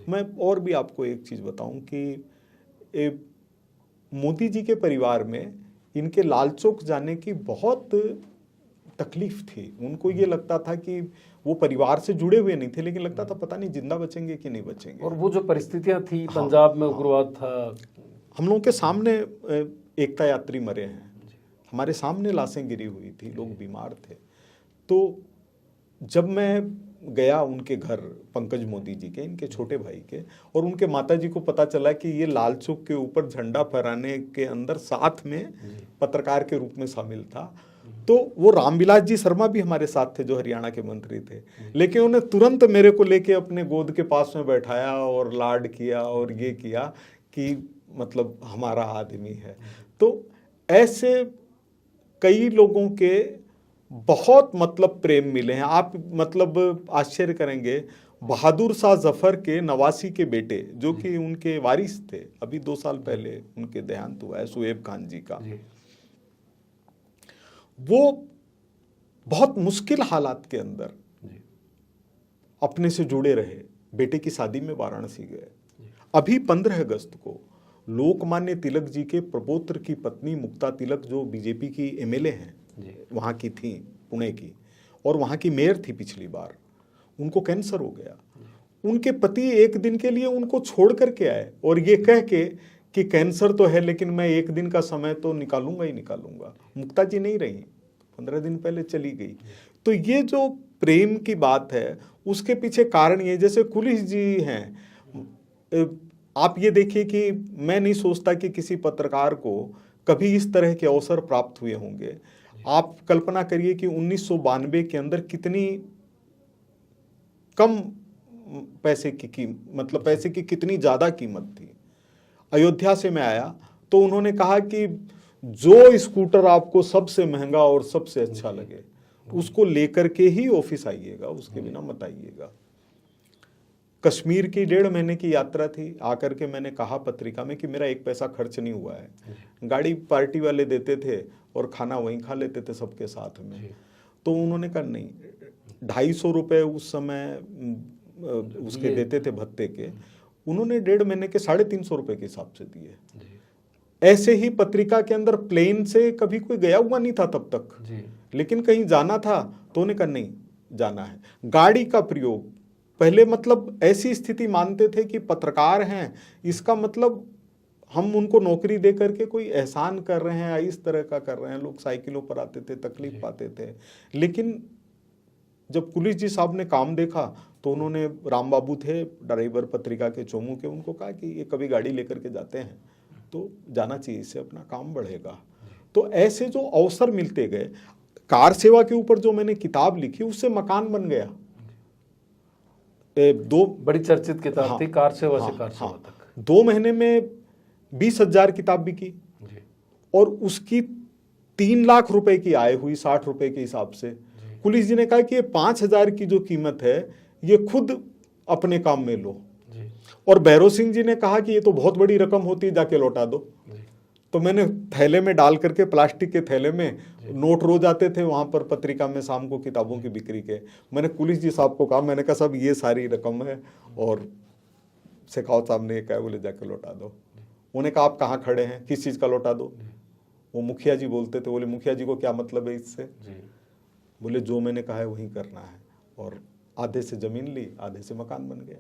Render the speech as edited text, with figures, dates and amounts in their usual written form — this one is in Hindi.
मैं और भी आपको एक चीज़ बताऊं कि मोदी जी के परिवार में इनके लालचौक जाने की बहुत तकलीफ थी। उनको ये लगता था कि वो परिवार से जुड़े हुए नहीं थे, लेकिन लगता था पता नहीं जिंदा बचेंगे कि नहीं बचेंगे। और वो जो परिस्थितियां थी, पंजाब में उग्रवाद था, हम लोगों के सामने एकता यात्री मरे हैं, हमारे सामने लाशें गिरी हुई थी, लोग बीमार थे। तो जब मैं गया उनके घर, पंकज मोदी जी के, इनके छोटे भाई के, और उनके माताजी को पता चला कि ये लाल चौक के ऊपर झंडा फहराने के अंदर साथ में पत्रकार के रूप में शामिल था, तो वो रामविलास जी शर्मा भी हमारे साथ थे जो हरियाणा के मंत्री थे, लेकिन उन्हें तुरंत मेरे को लेके अपने गोद के पास में बैठाया और लाड किया और ये किया कि मतलब हमारा आदमी है। तो ऐसे कई लोगों के बहुत मतलब प्रेम मिले हैं। आप मतलब आश्चर्य करेंगे, बहादुर शाह जफर के नवासी के बेटे जो कि उनके वारिस थे, अभी 2 साल पहले उनके देहांत हुआ है, शुएब खान जी का, वो बहुत मुश्किल हालात के अंदर अपने से जुड़े रहे, बेटे की शादी में वाराणसी गए। अभी 15 अगस्त को लोकमान्य तिलक जी के प्रपौत्र की पत्नी मुक्ता तिलक, जो बीजेपी की एमएलए हैं, वहाँ की थी, पुणे की, और वहाँ की मेयर थी पिछली बार, उनको कैंसर हो गया। उनके पति एक दिन के लिए उनको छोड़ करके आए और ये कह के कि कैंसर तो है लेकिन मैं एक दिन का समय तो निकालूंगा ही निकालूंगा। मुक्ता जी नहीं रही, 15 दिन पहले चली गई। तो ये जो प्रेम की बात है उसके पीछे कारण ये, जैसे कुलिस जी हैं, आप ये देखिए कि मैं नहीं सोचता कि किसी पत्रकार को कभी इस तरह के अवसर प्राप्त हुए होंगे। आप कल्पना करिए कि 1992 के अंदर कितनी कम पैसे की मतलब पैसे की कितनी ज़्यादा कीमत थी। अयोध्या से मैं आया तो उन्होंने कहा कि जो स्कूटर आपको सबसे महंगा और सबसे अच्छा लगे उसको लेकर के ही ऑफिस आइएगा, उसके बिना मत आइएगा। कश्मीर की 1.5 महीने की यात्रा थी, आकर के मैंने कहा पत्रिका में कि मेरा 1 पैसा खर्च नहीं हुआ है, गाड़ी पार्टी वाले देते थे और खाना वहीं खा लेते थे सबके साथ में। तो उन्होंने कहा नहीं, 250 रुपये उस समय उसके देते थे भत्ते के, उन्होंने 1.5 महीने के 350 रुपये के हिसाब से दिए। ऐसे ही पत्रिका के अंदर प्लेन से कभी कोई गया हुआ नहीं था तब तक, लेकिन कहीं जाना था तो उन्हें कहा नहीं जाना है। गाड़ी का प्रयोग पहले मतलब ऐसी स्थिति मानते थे कि पत्रकार हैं, इसका मतलब हम उनको नौकरी दे करके कोई एहसान कर रहे हैं, इस तरह का कर रहे हैं। लोग साइकिलों पर आते थे, तकलीफ पाते थे। लेकिन जब कुलिस जी साहब ने काम देखा तो उन्होंने, राम बाबू थे ड्राइवर पत्रिका के चोमू के, उनको कहा कि ये कभी गाड़ी लेकर के जाते हैं तो जाना चाहिए, इससे अपना काम बढ़ेगा। तो ऐसे जो अवसर मिलते गए, कार सेवा के ऊपर जो मैंने किताब लिखी उससे मकान बन गया। 2 बड़ी चर्चित किताब थी, कार सेवा से कार सेवा तक। 2 महीने में 20,000 किताब बिकी और उसकी 3 लाख रुपए की आय हुई 60 रुपए के हिसाब से। पुलिस जी ने कहा कि ये 5,000 की जो कीमत है ये खुद अपने काम में लो, और भैरव सिंह जी ने कहा कि ये तो बहुत बड़ी रकम होती है, जाके लौटा दो। तो मैंने थैले में डाल करके, प्लास्टिक के थैले में, नोट रोज आते थे वहां पर पत्रिका में शाम को किताबों की बिक्री के। मैंने पुलिस जी साहब को कहा, मैंने कहा साहब ये सारी रकम है और शेखावत साहब ने कहा, बोले जाके लौटा दो। उन्होंने कहा आप कहाँ खड़े हैं, किस चीज का लौटा दो? वो मुखिया जी बोलते थे, बोले मुखिया जी को क्या मतलब है इससे? बोले जो मैंने कहा है वही करना है। और आधे से जमीन ली, आधे से मकान बन गया।